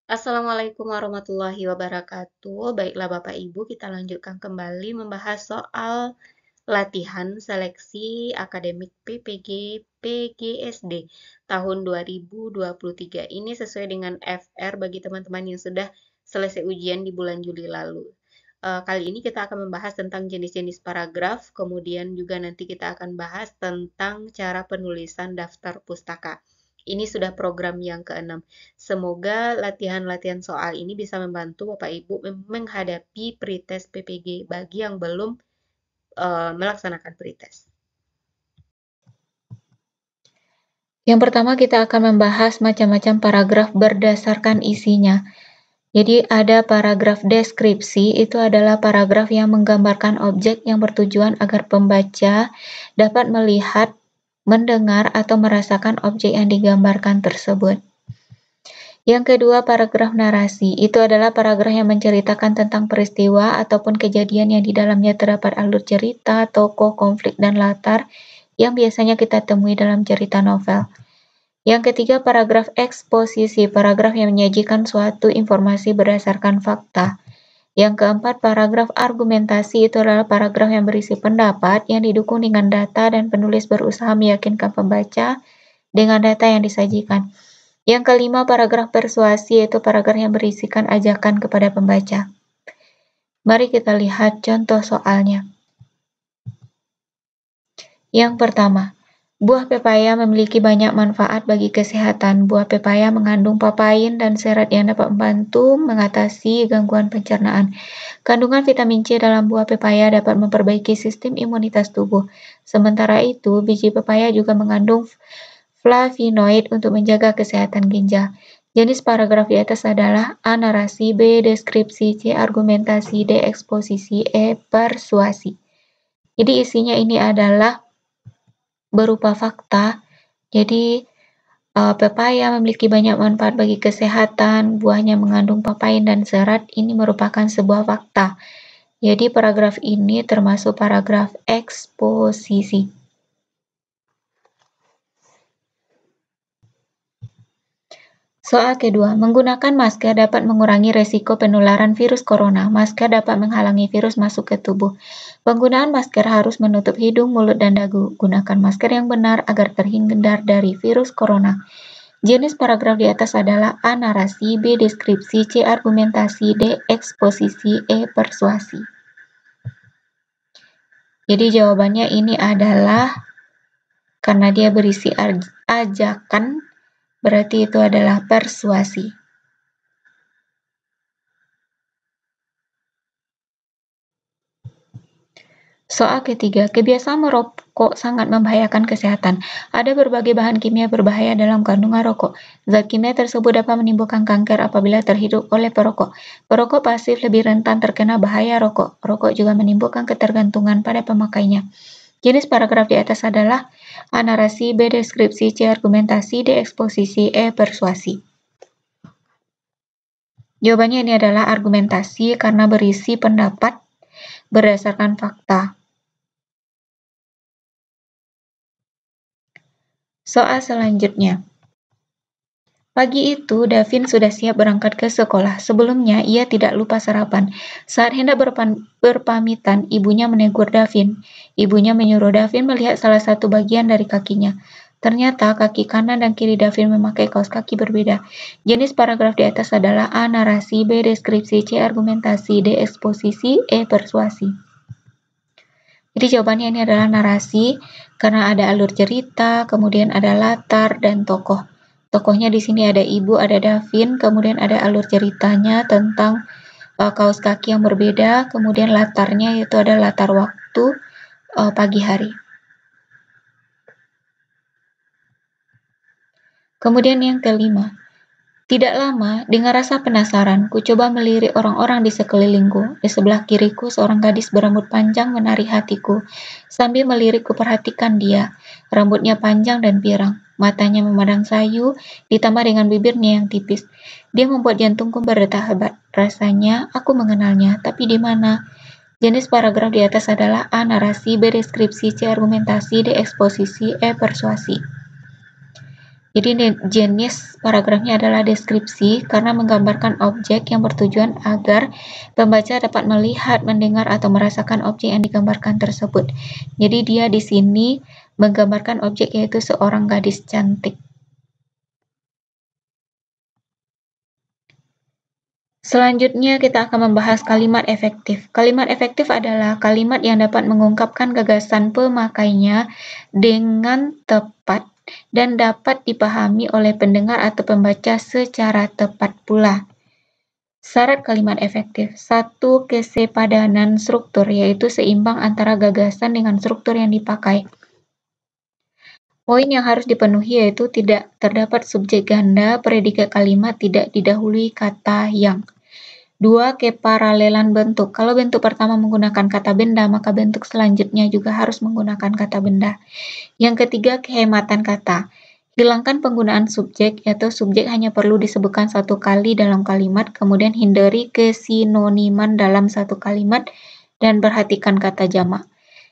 Assalamualaikum warahmatullahi wabarakatuh. Baiklah Bapak Ibu, kita lanjutkan kembali membahas soal latihan seleksi akademik PPG PGSD tahun 2023. Ini sesuai dengan FR bagi teman-teman yang sudah selesai ujian di bulan Juli lalu. Kali ini kita akan membahas tentang jenis-jenis paragraf, kemudian juga nanti kita akan bahas tentang cara penulisan daftar pustaka. Ini sudah program yang keenam. Semoga latihan-latihan soal ini bisa membantu Bapak Ibu menghadapi pretest PPG bagi yang belum melaksanakan pretest. Yang pertama kita akan membahas macam-macam paragraf berdasarkan isinya. Jadi ada paragraf deskripsi, itu adalah paragraf yang menggambarkan objek yang bertujuan agar pembaca dapat melihat, mendengar, atau merasakan objek yang digambarkan tersebut. Yang kedua, paragraf narasi. Itu adalah paragraf yang menceritakan tentang peristiwa ataupun kejadian yang di dalamnya terdapat alur cerita, tokoh, konflik, dan latar yang biasanya kita temui dalam cerita novel. Yang ketiga, paragraf eksposisi, paragraf yang menyajikan suatu informasi berdasarkan fakta. Yang keempat, paragraf argumentasi, itu adalah paragraf yang berisi pendapat yang didukung dengan data dan penulis berusaha meyakinkan pembaca dengan data yang disajikan. Yang kelima, paragraf persuasi, yaitu paragraf yang berisikan ajakan kepada pembaca. Mari kita lihat contoh soalnya. Yang pertama, buah pepaya memiliki banyak manfaat bagi kesehatan. Buah pepaya mengandung papain dan serat yang dapat membantu mengatasi gangguan pencernaan. Kandungan vitamin C dalam buah pepaya dapat memperbaiki sistem imunitas tubuh. Sementara itu, biji pepaya juga mengandung flavonoid untuk menjaga kesehatan ginjal. Jenis paragraf di atas adalah A. Narasi, B. Deskripsi, C. Argumentasi, D. Eksposisi, E. Persuasi. Jadi isinya ini adalah berupa fakta. Jadi pepaya memiliki banyak manfaat bagi kesehatan, buahnya mengandung papain dan serat, ini merupakan sebuah fakta. Jadi paragraf ini termasuk paragraf eksposisi. Soal kedua, menggunakan masker dapat mengurangi resiko penularan virus corona. Masker dapat menghalangi virus masuk ke tubuh. Penggunaan masker harus menutup hidung, mulut, dan dagu. Gunakan masker yang benar agar terhindar dari virus corona. Jenis paragraf di atas adalah A. Narasi, B. Deskripsi, C. Argumentasi, D. Eksposisi, E. Persuasi. Jadi jawabannya ini adalah karena dia berisi ajakan, berarti itu adalah persuasi. Soal ketiga, kebiasaan merokok sangat membahayakan kesehatan. Ada berbagai bahan kimia berbahaya dalam kandungan rokok. Zat kimia tersebut dapat menimbulkan kanker apabila terhirup oleh perokok. Perokok pasif lebih rentan terkena bahaya rokok. Rokok juga menimbulkan ketergantungan pada pemakainya. Jenis paragraf di atas adalah A. Narasi, B. Deskripsi, C. Argumentasi, D. Eksposisi, E. Persuasi. Jawabannya ini adalah argumentasi karena berisi pendapat berdasarkan fakta. Soal selanjutnya. Pagi itu, Davin sudah siap berangkat ke sekolah. Sebelumnya, ia tidak lupa sarapan. Saat hendak berpamitan, ibunya menegur Davin. Ibunya menyuruh Davin melihat salah satu bagian dari kakinya. Ternyata kaki kanan dan kiri Davin memakai kaos kaki berbeda. Jenis paragraf di atas adalah A. Narasi, B. Deskripsi, C. Argumentasi, D. Eksposisi, E. Persuasi. Jadi jawabannya ini adalah narasi karena ada alur cerita, kemudian ada latar dan tokoh. Tokohnya di sini ada ibu, ada Davin, kemudian ada alur ceritanya tentang kaos kaki yang berbeda, kemudian latarnya yaitu ada latar waktu pagi hari. Kemudian yang kelima, tidak lama, dengan rasa penasaran, ku coba melirik orang-orang di sekelilingku. Di sebelah kiriku, seorang gadis berambut panjang menarik hatiku. Sambil melirik, ku perhatikan dia. Rambutnya panjang dan pirang. Matanya memandang sayu, ditambah dengan bibirnya yang tipis. Dia membuat jantungku berdetak hebat. Rasanya aku mengenalnya, tapi di mana? Jenis paragraf di atas adalah A. Narasi, B. Deskripsi, C. Argumentasi, D. Eksposisi, E. Persuasi. Jadi jenis paragrafnya adalah deskripsi karena menggambarkan objek yang bertujuan agar pembaca dapat melihat, mendengar, atau merasakan objek yang digambarkan tersebut. Jadi dia di sini menggambarkan objek yaitu seorang gadis cantik. Selanjutnya kita akan membahas kalimat efektif. Kalimat efektif adalah kalimat yang dapat mengungkapkan gagasan pemakainya dengan tepat dan dapat dipahami oleh pendengar atau pembaca secara tepat pula. Syarat kalimat efektif. 1. Kesepadanan struktur, yaitu seimbang antara gagasan dengan struktur yang dipakai. Poin yang harus dipenuhi yaitu tidak terdapat subjek ganda, predikat kalimat tidak didahului kata yang. 2. Keparalelan bentuk. Kalau bentuk pertama menggunakan kata benda, maka bentuk selanjutnya juga harus menggunakan kata benda. Yang ketiga, kehematan kata. Hilangkan penggunaan subjek, yaitu subjek hanya perlu disebutkan satu kali dalam kalimat, kemudian hindari kesinoniman dalam satu kalimat, dan perhatikan kata jamak.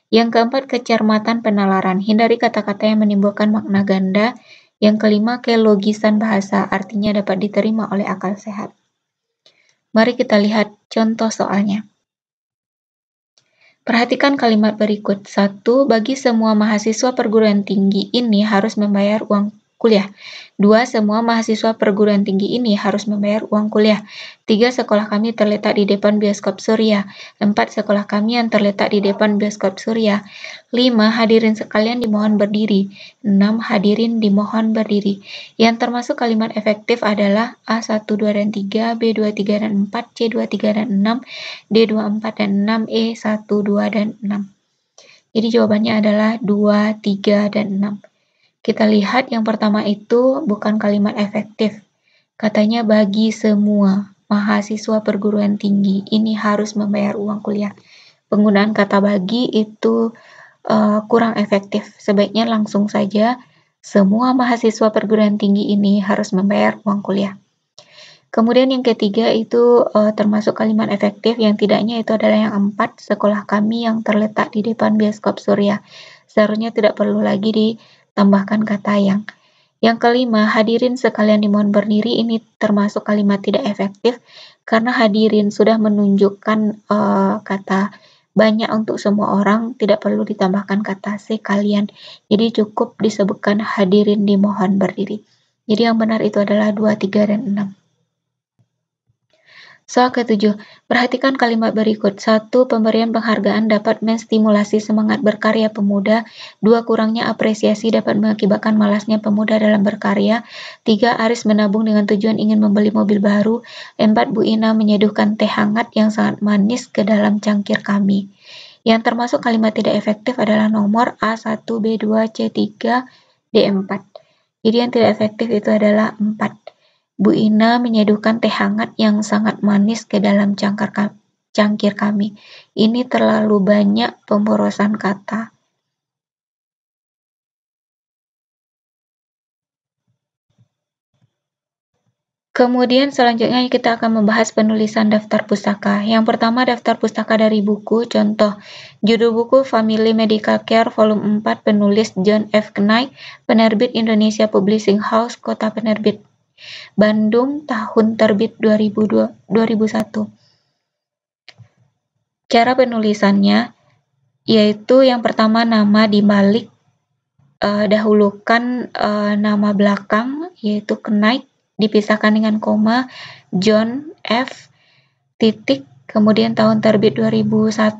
Yang keempat, kecermatan penalaran. Hindari kata-kata yang menimbulkan makna ganda. Yang kelima, kelogisan bahasa, artinya dapat diterima oleh akal sehat. Mari kita lihat contoh soalnya. Perhatikan kalimat berikut. 1. Bagi semua mahasiswa perguruan tinggi ini harus membayar uang kuliah. 2. Semua mahasiswa perguruan tinggi ini harus membayar uang kuliah. 3. Sekolah kami terletak di depan bioskop Surya. 4. Sekolah kami yang terletak di depan bioskop Surya. 5. Hadirin sekalian dimohon berdiri. 6. Hadirin dimohon berdiri. Yang termasuk kalimat efektif adalah A1, 2, dan 3, B2, 3, dan 4, C2, 3, dan 6, D2, 4, dan 6, E1, 2, dan 6. Jadi jawabannya adalah 2, 3, dan 6. Kita lihat yang pertama itu bukan kalimat efektif. Katanya bagi semua mahasiswa perguruan tinggi ini harus membayar uang kuliah. Penggunaan kata bagi itu kurang efektif. Sebaiknya langsung saja semua mahasiswa perguruan tinggi ini harus membayar uang kuliah. Kemudian yang ketiga itu termasuk kalimat efektif, yang tidaknya itu adalah yang 4, sekolah kami yang terletak di depan bioskop Surya. Seharusnya tidak perlu lagi ditambahkan kata yang. Yang kelima, hadirin sekalian dimohon berdiri, ini termasuk kalimat tidak efektif karena hadirin sudah menunjukkan kata banyak untuk semua orang, tidak perlu ditambahkan kata sekalian. Jadi cukup disebutkan hadirin dimohon berdiri. Jadi yang benar itu adalah 2, 3, dan 6. Soal ke-7, perhatikan kalimat berikut. 1. Pemberian penghargaan dapat menstimulasi semangat berkarya pemuda. 2. Kurangnya apresiasi dapat mengakibatkan malasnya pemuda dalam berkarya. 3. Aris menabung dengan tujuan ingin membeli mobil baru. 4. Bu Ina menyeduhkan teh hangat yang sangat manis ke dalam cangkir kami. Yang termasuk kalimat tidak efektif adalah nomor A1, B2, C3, D4. Jadi yang tidak efektif itu adalah 4. Bu Ina menyeduhkan teh hangat yang sangat manis ke dalam cangkir kami. Ini terlalu banyak pemborosan kata. Kemudian selanjutnya kita akan membahas penulisan daftar pustaka. Yang pertama, daftar pustaka dari buku. Contoh, judul buku Family Medical Care Volume 4, penulis John F. Knight, penerbit Indonesia Publishing House, kota penerbit Bandung, tahun terbit 2001. Cara penulisannya yaitu yang pertama nama dibalik, dahulukan nama belakang yaitu Knight, dipisahkan dengan koma, John F, titik, kemudian tahun terbit 2001,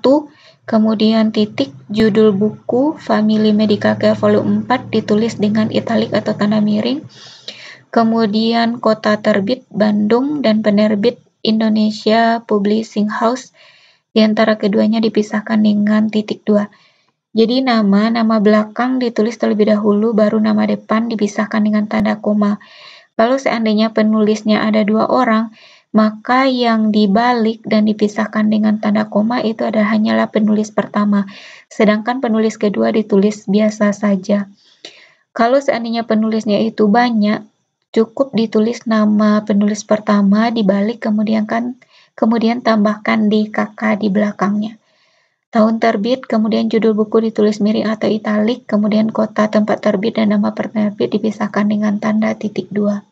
kemudian titik, judul buku Family Medical Care Volume 4 ditulis dengan italik atau tanda miring, kemudian kota terbit Bandung dan penerbit Indonesia Publishing House, di antara keduanya dipisahkan dengan titik 2. Jadi nama belakang ditulis terlebih dahulu, baru nama depan dipisahkan dengan tanda koma. Kalau seandainya penulisnya ada 2 orang, maka yang dibalik dan dipisahkan dengan tanda koma itu adalah hanyalah penulis pertama, sedangkan penulis kedua ditulis biasa saja. Kalau seandainya penulisnya itu banyak, cukup ditulis nama penulis pertama dibalik, kemudian tambahkan DKK di belakangnya. tahun terbit, kemudian judul buku ditulis miring atau italik, kemudian kota tempat terbit dan nama penerbit dipisahkan dengan tanda titik 2.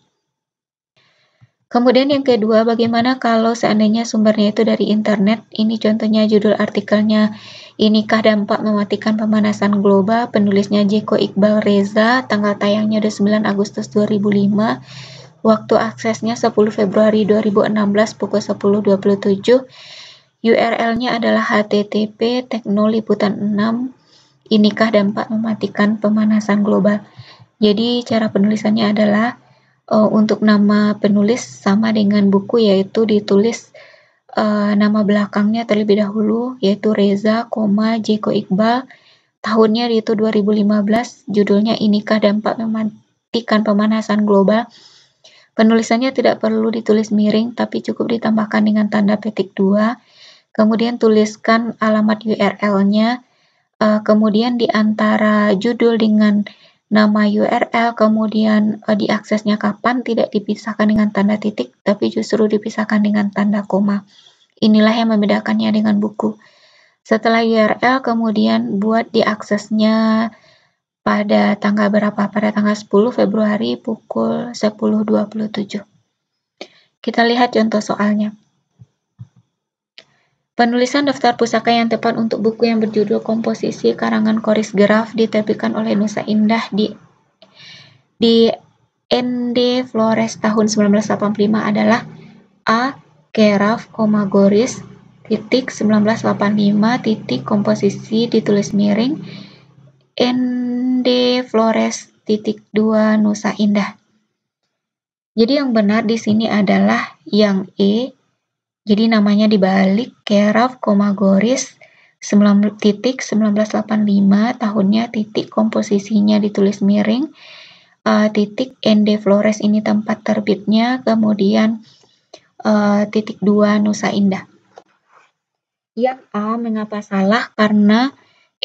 Kemudian yang kedua, bagaimana kalau seandainya sumbernya itu dari internet? Ini contohnya judul artikelnya, Inikah Dampak Mematikan Pemanasan Global, penulisnya Jeko Iqbal Reza, tanggal tayangnya 9 Agustus 2005, waktu aksesnya 10 Februari 2016 pukul 10.27, URL-nya adalah http teknoliputan6 Inikah Dampak Mematikan Pemanasan Global. Jadi cara penulisannya adalah untuk nama penulis sama dengan buku, yaitu ditulis nama belakangnya terlebih dahulu, yaitu Reza, Jeko Iqbal, tahunnya itu 2015, judulnya Inikah Dampak Mematikan Pemanasan Global. Penulisannya tidak perlu ditulis miring, tapi cukup ditambahkan dengan tanda petik 2, kemudian tuliskan alamat URL-nya, kemudian di antara judul dengan nama URL, kemudian diaksesnya kapan, tidak dipisahkan dengan tanda titik, tapi justru dipisahkan dengan tanda koma. Inilah yang membedakannya dengan buku. Setelah URL, kemudian buat diaksesnya pada tanggal berapa? Pada tanggal 10 Februari pukul 10.27. Kita lihat contoh soalnya. Penulisan daftar pusaka yang tepat untuk buku yang berjudul Komposisi karangan Choris Graf diterbitkan oleh Nusa Indah di ND Flores tahun 1985 adalah A. Graf, Goris, titik 1985, titik komposisi ditulis miring, ND Flores, titik 2 Nusa Indah. Jadi yang benar di sini adalah yang E. Jadi namanya dibalik, Graf, Goris, titik 1985, tahunnya, titik komposisinya ditulis miring, titik ND Flores ini tempat terbitnya, kemudian titik 2 Nusa Indah. Yang A mengapa salah? Karena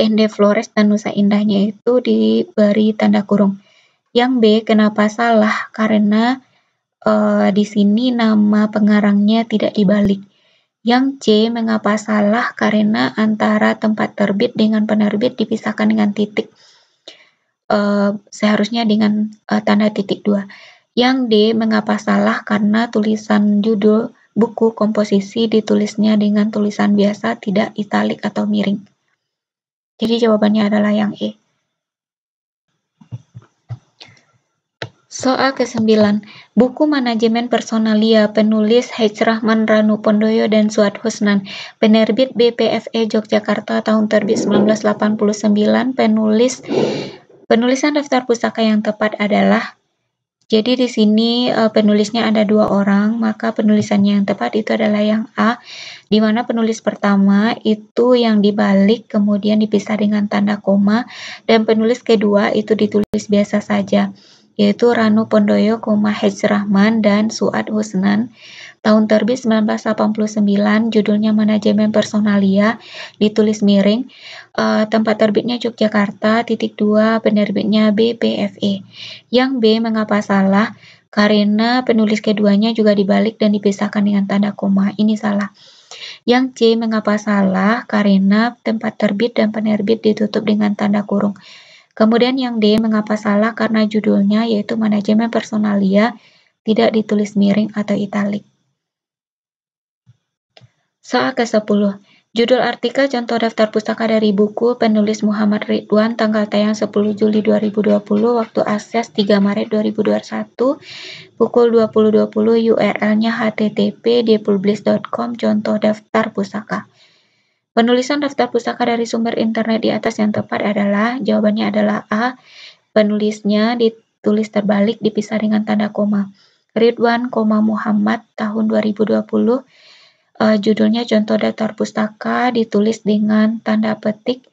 ND Flores dan Nusa Indahnya itu diberi tanda kurung. Yang B kenapa salah? Karena di sini nama pengarangnya tidak dibalik. Yang C mengapa salah? Karena antara tempat terbit dengan penerbit dipisahkan dengan titik. Seharusnya dengan tanda titik 2. Yang D mengapa salah? Karena tulisan judul buku komposisi ditulisnya dengan tulisan biasa, tidak italik atau miring. Jadi jawabannya adalah yang E. Soal ke-9, buku Manajemen Personalia, penulis H. Rahman Ranu Pondoyo dan Suad Husnan, penerbit BPFE Yogyakarta, tahun terbit 1989, penulisan daftar pustaka yang tepat adalah, jadi di sini penulisnya ada 2 orang, maka penulisannya yang tepat itu adalah yang A, di mana penulis pertama itu yang dibalik kemudian dipisah dengan tanda koma, dan penulis kedua itu ditulis biasa saja, yaitu Ranu Pondoyo, H. Rahman, dan Suad Husnan, tahun terbit 1989, judulnya Manajemen Personalia, ditulis miring, tempat terbitnya Yogyakarta, titik 2, penerbitnya BPFE. Yang B mengapa salah? Karena penulis keduanya juga dibalik dan dipisahkan dengan tanda koma, ini salah. Yang C mengapa salah? Karena tempat terbit dan penerbit ditutup dengan tanda kurung. Kemudian yang D mengapa salah? Karena judulnya yaitu Manajemen Personalia tidak ditulis miring atau italik. Soal ke-10. Judul artikel contoh daftar pustaka dari buku penulis Muhammad Ridwan, tanggal tayang 10 Juli 2020, waktu akses 3 Maret 2021, pukul 20.20, URL-nya http://dpublish.com, contoh daftar pustaka. Penulisan daftar pustaka dari sumber internet di atas yang tepat adalah, jawabannya adalah A, penulisnya ditulis terbalik dipisah dengan tanda koma. Ridwan, Muhammad, tahun 2020, judulnya contoh daftar pustaka ditulis dengan tanda petik,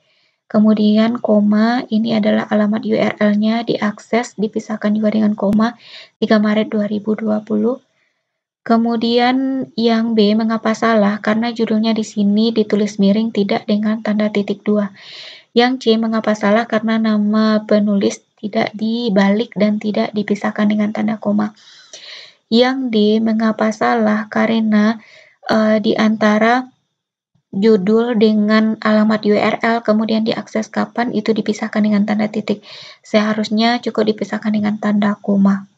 kemudian koma, ini adalah alamat URL-nya, diakses, dipisahkan juga dengan koma, 3 Maret 2020. Kemudian yang B mengapa salah? Karena judulnya di sini ditulis miring tidak dengan tanda titik 2. Yang C mengapa salah? Karena nama penulis tidak dibalik dan tidak dipisahkan dengan tanda koma. Yang D mengapa salah? Karena di antara judul dengan alamat URL, kemudian diakses kapan, itu dipisahkan dengan tanda titik. Seharusnya cukup dipisahkan dengan tanda koma.